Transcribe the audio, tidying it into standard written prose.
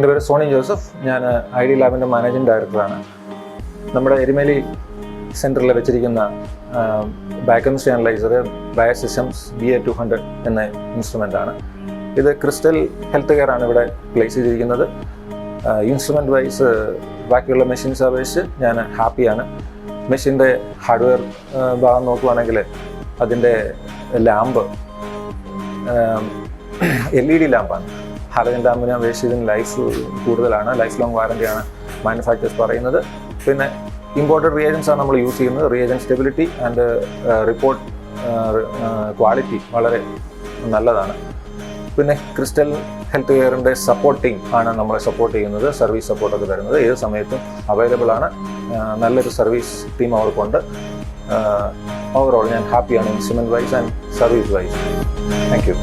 എൻ്റെ പേര് Sony Joseph. ഞാൻ ഐ ഡി ലാബിൻ്റെ മാനേജിംഗ് ഡയറക്ടറാണ്. നമ്മുടെ എരുമേലി സെൻറ്ററിൽ വെച്ചിരിക്കുന്ന ബയോകെമിസ്ട്രി അനലൈസർ ബയോസിസ്റ്റംസ് BA200 എന്ന ഇൻസ്ട്രുമെൻ്റാണ്. ഇത് ക്രിസ്റ്റൽ ഹെൽത്ത് കെയർ ആണ് ഇവിടെ പ്ലേസ് ചെയ്തിരിക്കുന്നത്. ഇൻസ്ട്രുമെൻറ്റ് വൈസ് ബാക്കിയുള്ള മെഷീൻസ് അപേക്ഷിച്ച് ഞാൻ ഹാപ്പിയാണ്. മെഷീൻ്റെ ഹാർഡ്വെയർ ഭാഗം നോക്കുവാണെങ്കിൽ അതിൻ്റെ ലാമ്പ് LED ലാമ്പാണ്. ഹാലജൻ ലാമ്പിനെ അപേക്ഷിച്ച് ഇതിന് ലൈഫ് കൂടുതലാണ്. ലൈഫ് ലോങ് വാറൻറ്റിയാണ് മാനുഫാക്ചേഴ്സ് പറയുന്നത്. പിന്നെ ഇമ്പോർട്ടഡ് റിയേജൻസ് ആണ് നമ്മൾ യൂസ് ചെയ്യുന്നത്. Reagent stability and report quality വളരെ നല്ലതാണ്. പിന്നെ ക്രിസ്റ്റൽ ഹെൽത്ത് കെയറിൻ്റെ സപ്പോർട്ടിങ് ആണ് നമ്മളെ സപ്പോർട്ട് ചെയ്യുന്നത്. സർവീസ് സപ്പോർട്ടൊക്കെ തരുന്നത് ഏത് സമയത്തും അവൈലബിൾ ആണ്. നല്ലൊരു സർവീസ് ടീം അവർക്കുണ്ട്. ഓവറോൾ ഞാൻ ഹാപ്പിയാണ് instrument wise and service wise. Thank U.